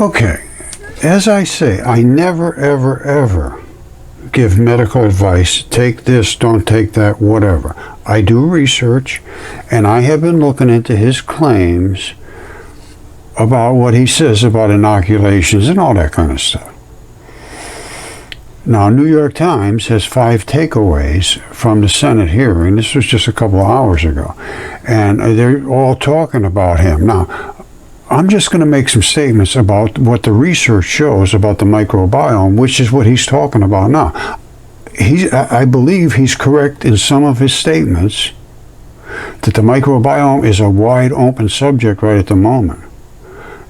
Okay, as I say, I never, ever, ever give medical advice. Take this, don't take that, whatever. I do research, and I have been looking into his claims about what he says about inoculations and all that kind of stuff. Now, New York Times has 5 takeaways from the Senate hearing. This was just a couple of hours ago. And they're all talking about him. Now, I'm just going to make some statements about what the research shows about the microbiome, which is what he's talking about now. I believe he's correct in some of his statements that the microbiome is a wide open subject right at the moment.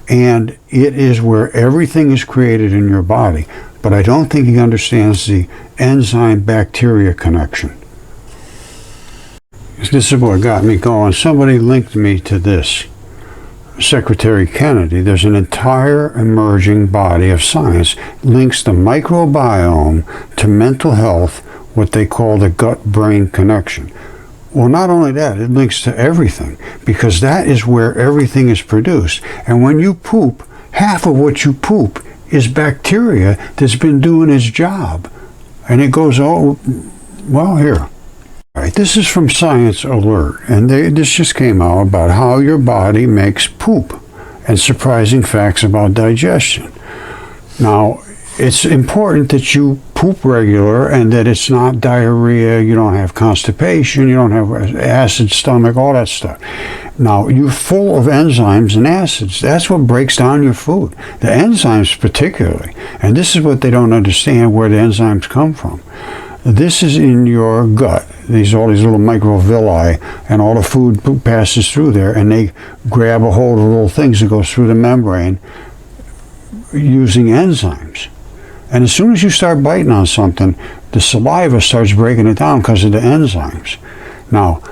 And it is where everything is created in your body. But I don't think he understands the enzyme-bacteria connection. This is what got me going. Somebody linked me to this. Secretary Kennedy, there's an entire emerging body of science links the microbiome to mental health, what they call the gut-brain connection. Well, not only that, it links to everything, because that is where everything is produced. And when you poop, half of what you poop is bacteria that's been doing its job. And it goes, oh, well, here. All right, this is from Science Alert, and this just came out about how your body makes poop and surprising facts about digestion. Now, it's important that you poop regular and that it's not diarrhea, you don't have constipation, you don't have acid stomach, all that stuff. Now, you're full of enzymes and acids. That's what breaks down your food. The enzymes particularly. And this is what they don't understand, where the enzymes come from. This is in your gut. All these little microvilli, and all the food passes through there, and they grab a hold of little things that goes through the membrane using enzymes. And as soon as you start biting on something, the saliva starts breaking it down because of the enzymes. Now,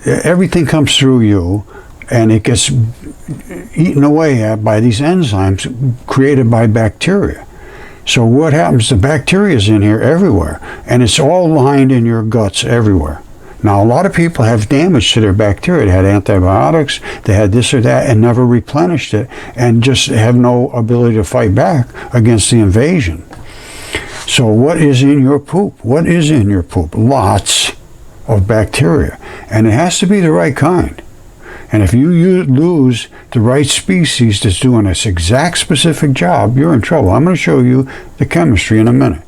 everything comes through you, and it gets eaten away at by these enzymes created by bacteria. So what happens, the bacteria is in here everywhere, and it's all lined in your guts everywhere. Now, a lot of people have damage to their bacteria. They had antibiotics, they had this or that, and never replenished it, and just have no ability to fight back against the invasion. So what is in your poop? What is in your poop? Lots of bacteria, and it has to be the right kind. And if you lose the right species that's doing this exact specific job, you're in trouble. I'm going to show you the chemistry in a minute.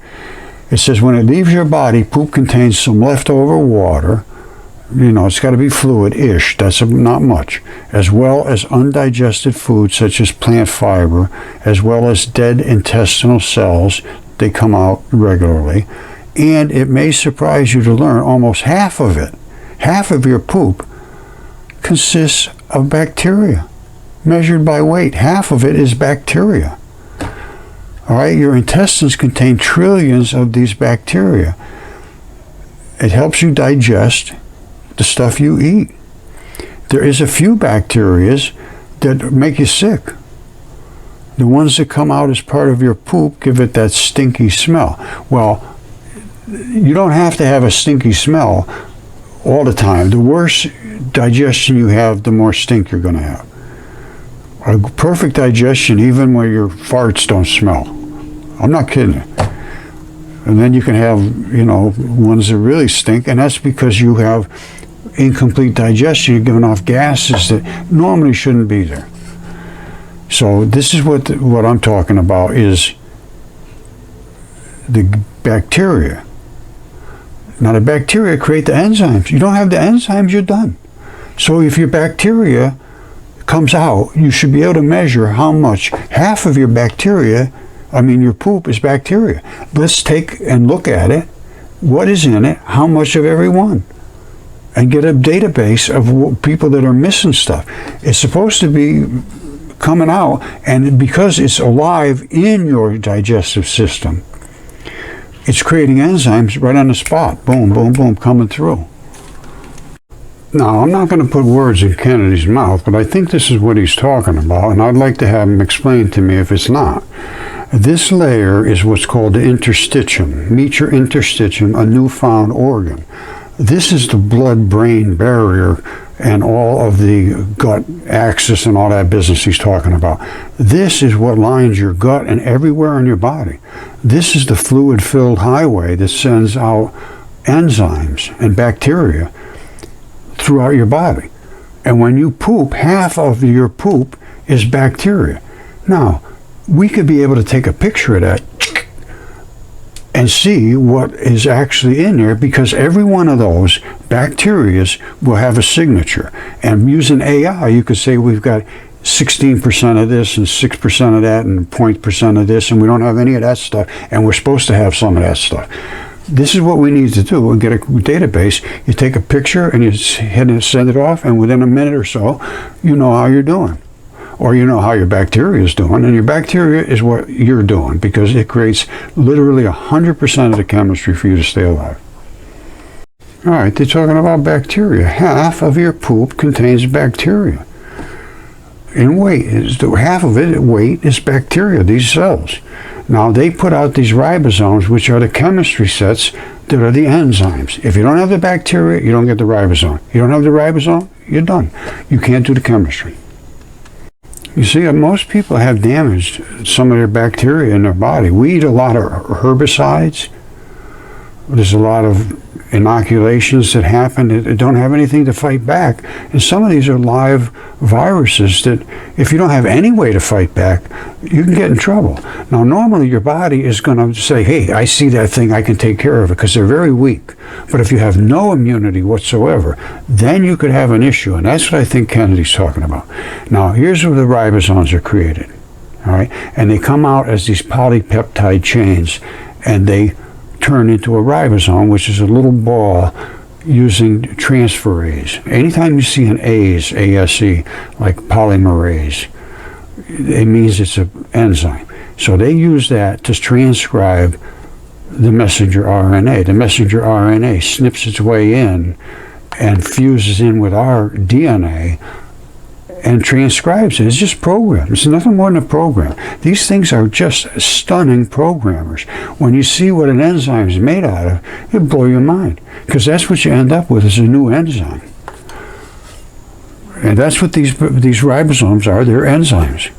It says when it leaves your body, poop contains some leftover water. You know, it's got to be fluid-ish. That's not much. As well as undigested food such as plant fiber, as well as dead intestinal cells. They come out regularly. And it may surprise you to learn almost half of it, half of your poop, consists of bacteria. Measured by weight, half of it is bacteria. All right, your intestines contain trillions of these bacteria. It helps you digest the stuff you eat. There is a few bacteria that make you sick. The ones that come out as part of your poop give it that stinky smell. Well, you don't have to have a stinky smell all the time. The worse digestion you have, the more stink you're going to have. A perfect digestion, even where your farts don't smell. I'm not kidding you. And then you can have, ones that really stink, and that's because you have incomplete digestion. You're giving off gases that normally shouldn't be there. So this is what I'm talking about, is the bacteria. Now, the bacteria create the enzymes. You don't have the enzymes, you're done. So if your bacteria comes out, you should be able to measure how much. Half of your bacteria, your poop is bacteria. Let's take and look at it. What is in it? How much of every one? And get a database of people that are missing stuff. It's supposed to be coming out, and because it's alive in your digestive system, it's creating enzymes right on the spot. Boom, boom, boom, coming through. Now, I'm not going to put words in Kennedy's mouth, but I think this is what he's talking about, and I'd like to have him explain to me if it's not. This layer is what's called the interstitium. Meet your interstitium, a newfound organ. This is the blood-brain barrier and all of the gut axis and all that business he's talking about. This is what lines your gut and everywhere in your body. This is the fluid-filled highway that sends out enzymes and bacteria throughout your body. And when you poop, half of your poop is bacteria. Now, we could be able to take a picture of that and see what is actually in there, because every one of those bacteria will have a signature. And using AI, you could say we've got 16% of this and 6% of that and 0.% of this, and we don't have any of that stuff, and we're supposed to have some of that stuff. This is what we need to do and get a database. You take a picture and you hit and send it off, and within a minute or so, you know how you're doing. Or you know how your bacteria is doing, and your bacteria is what you're doing, because it creates literally 100% of the chemistry for you to stay alive. All right, they're talking about bacteria. Half of your poop contains bacteria. In weight, half of it weight is bacteria, these cells. Now, they put out these ribosomes, which are the chemistry sets that are the enzymes. If you don't have the bacteria, you don't get the ribosome. You don't have the ribosome, you're done. You can't do the chemistry. You see, most people have damaged some of their bacteria in their body. We eat a lot of herbicides. There's a lot of inoculations that happen that don't have anything to fight back. And some of these are live viruses that, if you don't have any way to fight back, you can get in trouble. Now, normally your body is going to say, hey, I see that thing, I can take care of it, because they're very weak. But if you have no immunity whatsoever, then you could have an issue. And that's what I think Kennedy's talking about. Now, here's where the ribosomes are created. All right? And they come out as these polypeptide chains, and they turn into a ribosome, which is a little ball using transferase. Anytime you see an ASE, ASE, like polymerase, it means it's an enzyme. So they use that to transcribe the messenger RNA. The messenger RNA snips its way in and fuses in with our DNA and transcribes it. It's just program. It's nothing more than a program. These things are just stunning programmers. When you see what an enzyme is made out of, it'll blow your mind, because that's what you end up with, is a new enzyme. And that's what these ribosomes are. They're enzymes.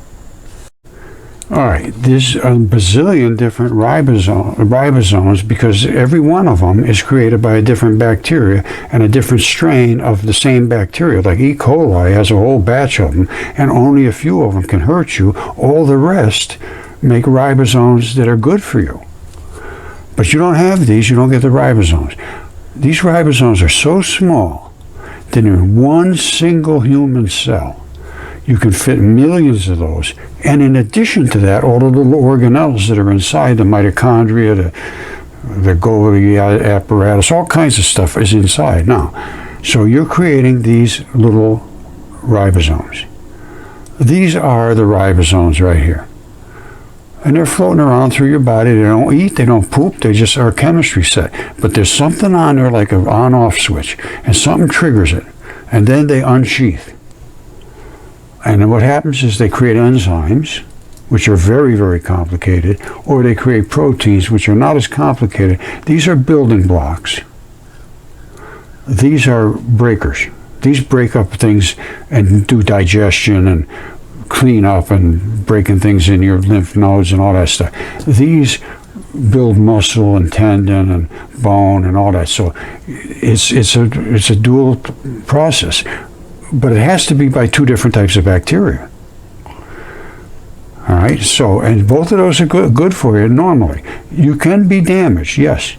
All right, there's a bazillion different ribosomes, because every one of them is created by a different bacteria and a different strain of the same bacteria. Like E. coli has a whole batch of them, and only a few of them can hurt you. All the rest make ribosomes that are good for you. But you don't have these, you don't get the ribosomes. These ribosomes are so small that in one single human cell, you can fit millions of those. And in addition to that, all the little organelles that are inside, the mitochondria, the Golgi apparatus, all kinds of stuff is inside. Now, so you're creating these little ribosomes. These are the ribosomes right here. And they're floating around through your body. They don't eat, they don't poop, they just are a chemistry set. But there's something on there like an on-off switch, and something triggers it. And then they unsheath. And then what happens is they create enzymes, which are very, very complicated, or they create proteins, which are not as complicated. These are building blocks. These are breakers. These break up things and do digestion and clean up and breaking things in your lymph nodes and all that stuff. These build muscle and tendon and bone and all that. So it's a dual process. But it has to be by two different types of bacteria. All right, so, and both of those are good for you normally. You can be damaged, yes.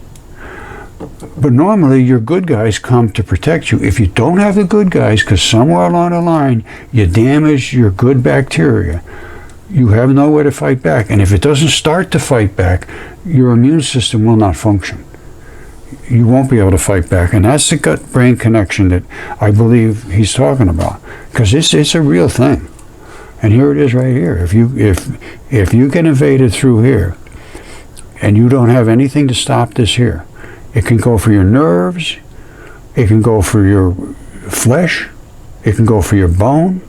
But normally your good guys come to protect you. If you don't have the good guys, because somewhere along the line you damage your good bacteria, you have no way to fight back. And if it doesn't start to fight back, your immune system will not function. You won't be able to fight back. And that's the gut-brain connection that I believe he's talking about, because it's a real thing. And here it is right here. If you get invaded through here and you don't have anything to stop this here, it can go for your nerves, it can go for your flesh, it can go for your bone,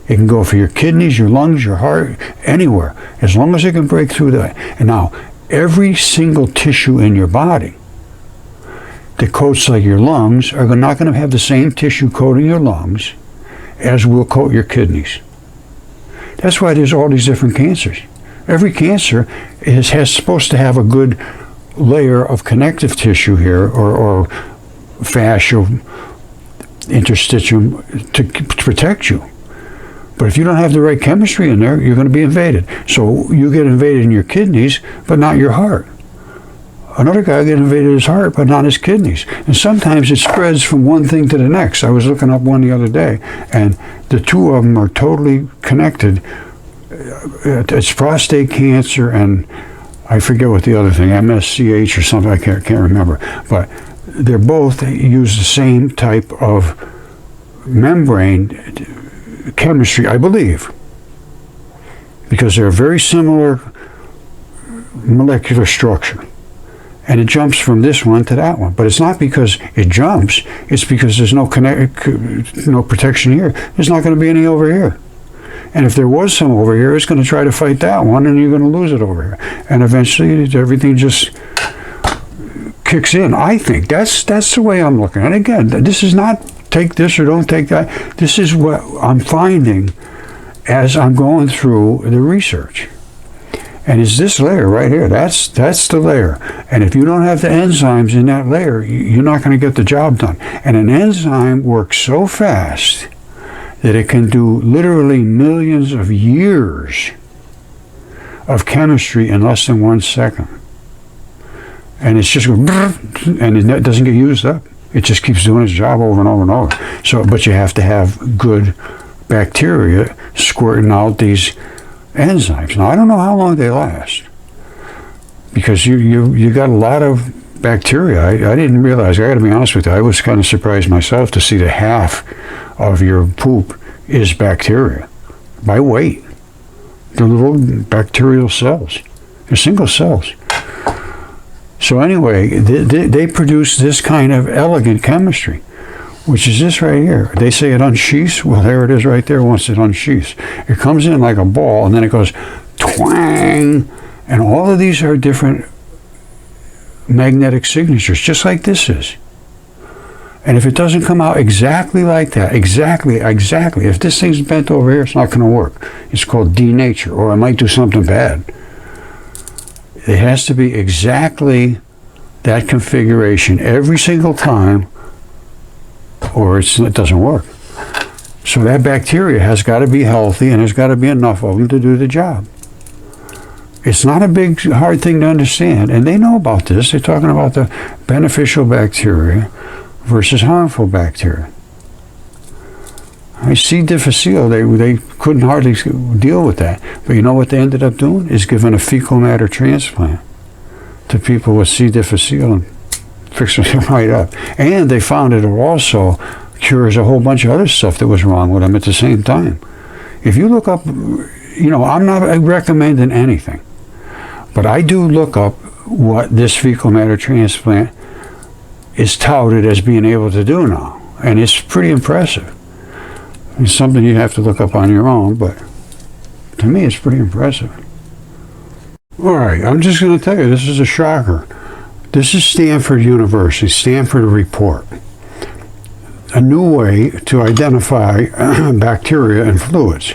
it can go for your kidneys, your lungs, your heart, anywhere, as long as it can break through that. And now, every single tissue in your body that coats like your lungs are not going to have the same tissue coating your lungs as will coat your kidneys. That's why there's all these different cancers. Every cancer has supposed to have a good layer of connective tissue here, or fascia, interstitium, to protect you. But if you don't have the right chemistry in there, you're going to be invaded. So you get invaded in your kidneys, but not your heart. Another guy get invaded his heart, but not his kidneys. And sometimes it spreads from one thing to the next. I was looking up one the other day, and the two of them are totally connected. It's prostate cancer, and I forget what the other thing, MSCH or something, I can't remember. But they're both use the same type of membrane chemistry, I believe, because they're very similar molecular structure. And it jumps from this one to that one. But it's not because it jumps, it's because there's no protection here. There's not going to be any over here. And if there was some over here, it's going to try to fight that one, and you're going to lose it over here. And eventually, everything just kicks in. I think that's the way I'm looking at it. Again, this is not take this or don't take that. This is what I'm finding as I'm going through the research. And it's this layer right here. That's the layer. And if you don't have the enzymes in that layer, you're not going to get the job done. And an enzyme works so fast that it can do literally millions of years of chemistry in less than 1 second. And it's just going, and it doesn't get used up. It just keeps doing its job over and over and over. So, but you have to have good bacteria squirting out these enzymes. Now, I don't know how long they last, because you got a lot of bacteria. I didn't realize, I got to be honest with you, I was kind of surprised myself to see that half of your poop is bacteria by weight. They're little bacterial cells. They're single cells. So anyway, they produce this kind of elegant chemistry, which is this right here. They say it unsheaths. Well, there it is right there once it unsheaths. It comes in like a ball, and then it goes twang. And all of these are different magnetic signatures, just like this is. And if it doesn't come out exactly like that, exactly, if this thing's bent over here, it's not going to work. It's called denature, or it might do something bad. It has to be exactly that configuration every single time, or it doesn't work. So that bacteria has got to be healthy, and there's got to be enough of them to do the job. It's not a big, hard thing to understand, and they know about this. They're talking about the beneficial bacteria versus harmful bacteria. C. difficile, they couldn't hardly deal with that. But you know what they ended up doing? Is giving a fecal matter transplant to people with C. difficile and fixing it right up. And they found it also cures a whole bunch of other stuff that was wrong with them at the same time. If you look up, I'm not recommending anything, but I do look up what this fecal matter transplant is touted as being able to do now. And it's pretty impressive. It's something you have to look up on your own, but to me it's pretty impressive. All right, I'm just going to tell you, this is a shocker. This is Stanford University, Stanford report. A new way to identify bacteria in fluids.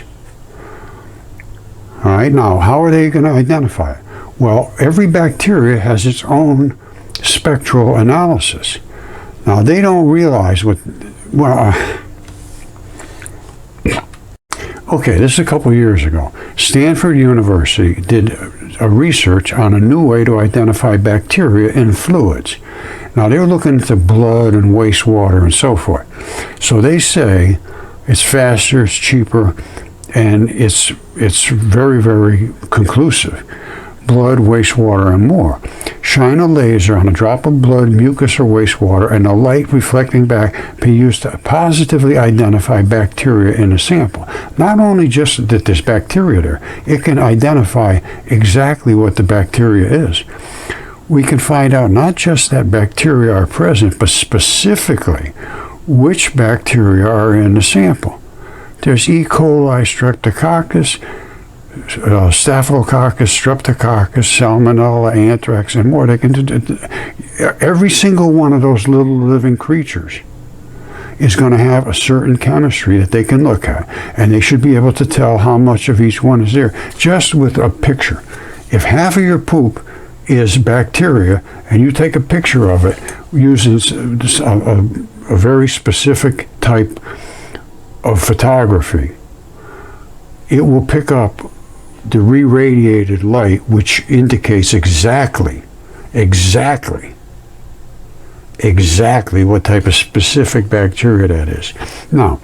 All right, now, how are they going to identify it? Well, every bacteria has its own spectral analysis. Now, they don't realize what, okay, this is a couple years ago. Stanford University did a research on a new way to identify bacteria in fluids. Now, they were looking at the blood and wastewater and so forth. So they say it's faster, it's cheaper, and it's very, very conclusive. Blood, wastewater, and more. Shine a laser on a drop of blood, mucus, or wastewater, and the light reflecting back be used to positively identify bacteria in a sample. Not only just that there's bacteria there, it can identify exactly what the bacteria is. We can find out not just that bacteria are present, but specifically which bacteria are in the sample. There's E. coli, streptococcus, Staphylococcus, streptococcus, salmonella, anthrax, and more. They can every single one of those little living creatures is going to have a certain chemistry that they can look at, and they should be able to tell how much of each one is there just with a picture. If half of your poop is bacteria and you take a picture of it using a very specific type of photography, it will pick up the re-radiated light, which indicates exactly what type of specific bacteria that is. Now,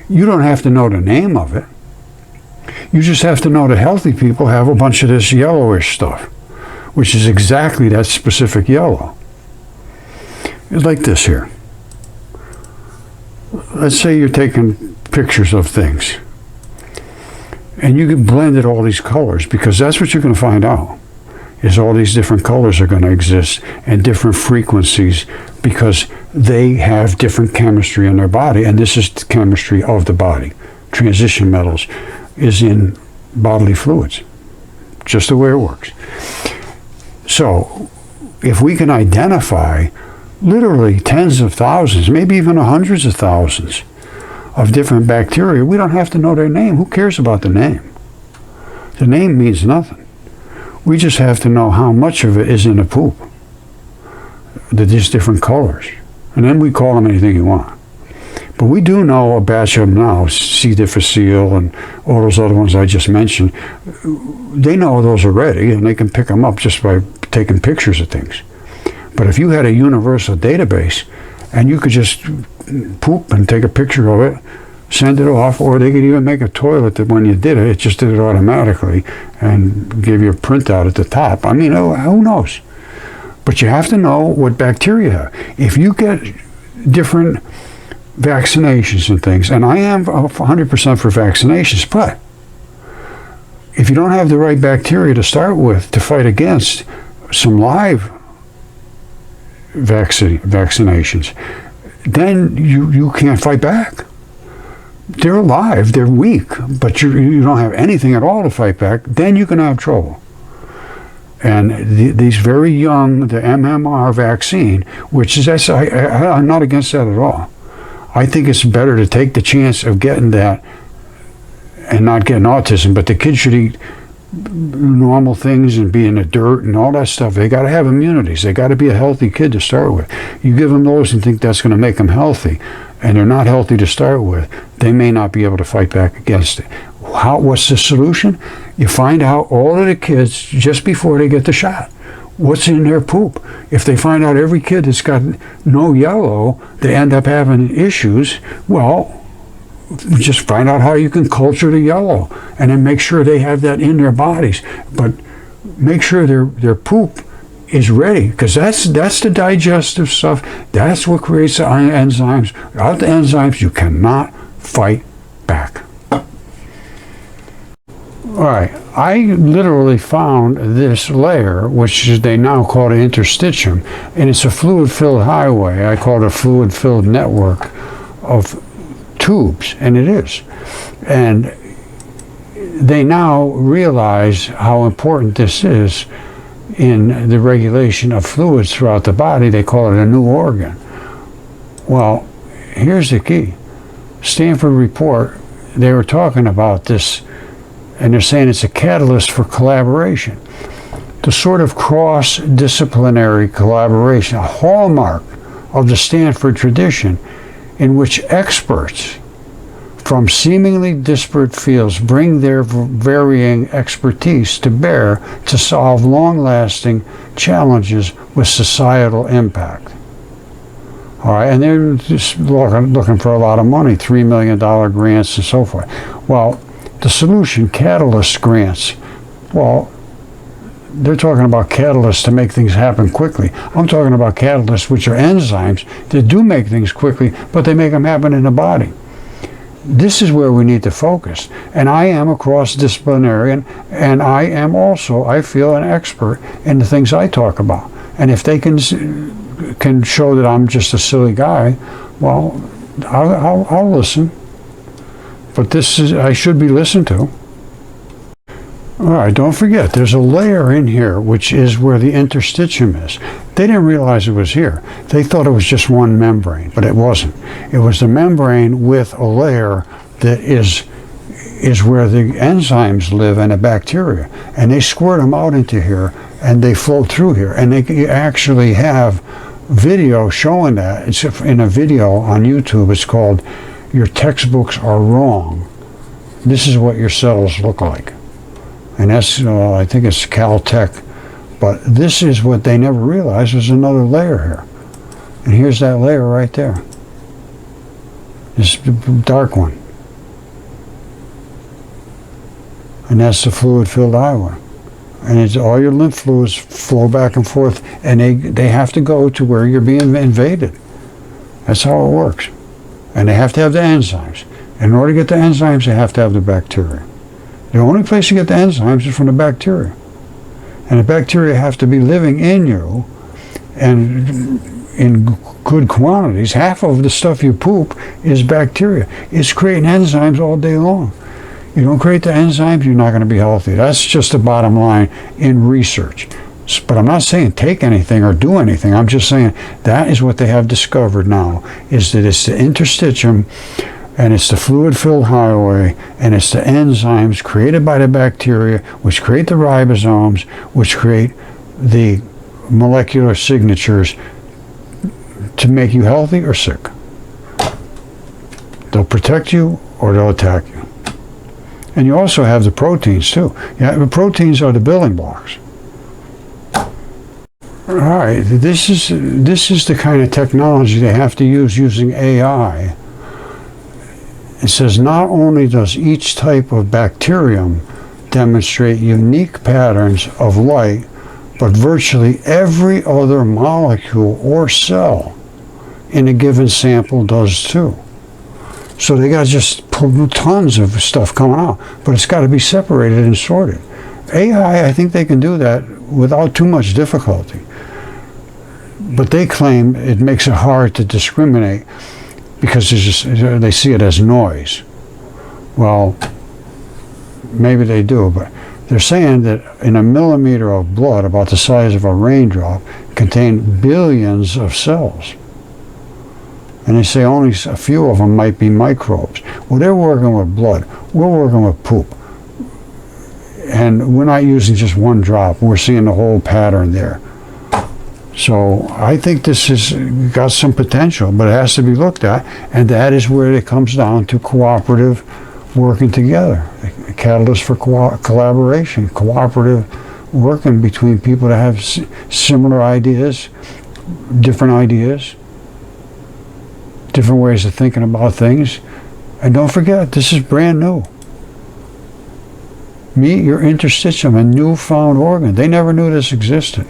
you don't have to know the name of it. You just have to know that healthy people have a bunch of this yellowish stuff, which is exactly that specific yellow. It's like this here. Let's say you're taking pictures of things, and you can blend all these colors, because that's what you're going to find out, is all these different colors are going to exist and different frequencies, because they have different chemistry in their body, and this is the chemistry of the body. Transition metals is in bodily fluids, just the way it works. So if we can identify literally tens of thousands, maybe even hundreds of thousands of different bacteria, we don't have to know their name. Who cares about the name? The name means nothing. We just have to know how much of it is in the poop, these different colors. And then we call them anything you want. But we do know a batch of them now, C. difficile and all those other ones I just mentioned. They know those already, and they can pick them up just by taking pictures of things. But if you had a universal database, and you could just poop and take a picture of it, send it off, or they could even make a toilet that when you did it, it just did it automatically and give you a printout at the top. I mean, who knows? But you have to know what bacteria have. If you get different vaccinations and things, and I am 100% for vaccinations, but if you don't have the right bacteria to start with to fight against some live vaccinations, then you can't fight back. They're alive, they're weak, but you don't have anything at all to fight back, then you can have trouble. And these very young, the MMR vaccine, which is, I'm not against that at all. I think it's better to take the chance of getting that and not getting autism, but the kids should eat normal things and be in the dirt and all that stuff. They got to have immunities. They got to be a healthy kid to start with. You give them those and think that's going to make them healthy, and they're not healthy to start with, they may not be able to fight back against it. What's the solution? You find out all of the kids just before they get the shot. What's in their poop? If they find out every kid that's got no yellow, they end up having issues, well, just find out how you can culture the yellow and then make sure they have that in their bodies. But make sure their poop is ready, because that's the digestive stuff. That's what creates the enzymes. Without the enzymes, you cannot fight back. All right, I literally found this layer, which they now call the interstitium, and it's a fluid-filled highway. I call it a fluid-filled network of tubes, and it is. And they now realize how important this is in the regulation of fluids throughout the body. They call it a new organ. Well, here's the key. Stanford report, they were talking about this, and they're saying it's a catalyst for collaboration. The sort of cross-disciplinary collaboration, a hallmark of the Stanford tradition, in which experts from seemingly disparate fields bring their varying expertise to bear to solve long-lasting challenges with societal impact. All right, and they're just looking for a lot of money, $3 million grants and so forth. Well, the solution, catalyst grants, well, they're talking about catalysts to make things happen quickly. I'm talking about catalysts, which are enzymes that do make things quickly, but they make them happen in the body. This is where we need to focus. And I am a cross-disciplinarian, and I am also, I feel, an expert in the things I talk about. And if they can show that I'm just a silly guy, well, I'll listen. But this is, I should be listened to. All right, don't forget, there's a layer in here which is where the interstitium is. They didn't realize it was here. They thought it was just one membrane, but it wasn't. It was the membrane with a layer that is where the enzymes live and the bacteria. And they squirt them out into here, and they flow through here. And they actually have video showing that. It's in a video on YouTube. It's called "Your Textbooks Are Wrong. This is what your cells look like." And that's, I think it's Caltech. But this is what they never realized was another layer here. And here's that layer right there. This dark one. And that's the fluid-filled highway. And it's all your lymph fluids flow back and forth, and they have to go to where you're being invaded. That's how it works. And they have to have the enzymes. In order to get the enzymes, they have to have the bacteria. The only place you get the enzymes is from the bacteria. And the bacteria have to be living in you, and in good quantities. Half of the stuff you poop is bacteria. It's creating enzymes all day long. You don't create the enzymes, you're not going to be healthy. That's just the bottom line in research. But I'm not saying take anything or do anything. I'm just saying that is what they have discovered now, is that it's the interstitium, and it's the fluid-filled highway, and it's the enzymes created by the bacteria, which create the ribosomes, which create the molecular signatures to make you healthy or sick. They'll protect you or they'll attack you. And you also have the proteins too. Yeah, the proteins are the building blocks. All right, this is the kind of technology they have to use using AI. It says not only does each type of bacterium demonstrate unique patterns of light, but virtually every other molecule or cell in a given sample does too. So they got just tons of stuff coming out, but it's got to be separated and sorted. AI, I think they can do that without too much difficulty. But they claim it makes it hard to discriminate because they see it as noise. Well, maybe they do, but they're saying that in a millimeter of blood, about the size of a raindrop, contain billions of cells. And they say only a few of them might be microbes. Well, they're working with blood. We're working with poop. And we're not using just one drop. We're seeing the whole pattern there. So I think this has got some potential, but it has to be looked at. And that is where it comes down to cooperative working together. A catalyst for collaboration, cooperative working between people that have similar ideas, different ways of thinking about things. And don't forget, this is brand new. Meet your interstitium, a newfound organ. They never knew this existed.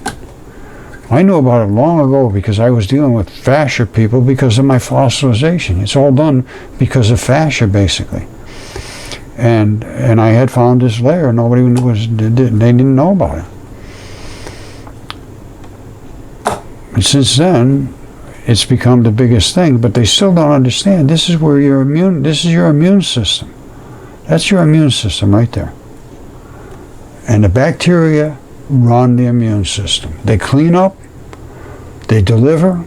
I knew about it long ago because I was dealing with fascia people because of my fossilization. It's all done because of fascia, basically. And I had found this layer. Nobody they didn't know about it. And since then, it's become the biggest thing, but they still don't understand. This is where this is your immune system. That's your immune system right there. And the bacteria run the immune system. They clean up, they deliver,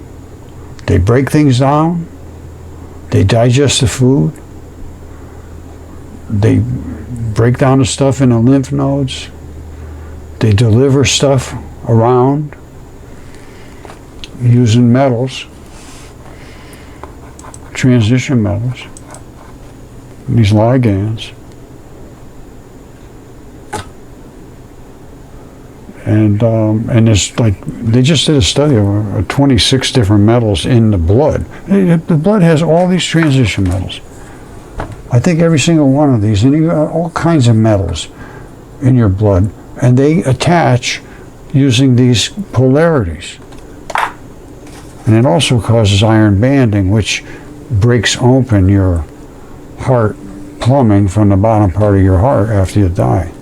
they break things down, they digest the food, they break down the stuff in the lymph nodes, they deliver stuff around using metals, transition metals, these ligands. And there's they just did a study of 26 different metals in the blood. The blood has all these transition metals. I think every single one of these, and you got all kinds of metals in your blood, and they attach using these polarities. And it also causes iron banding, which breaks open your heart plumbing from the bottom part of your heart after you die.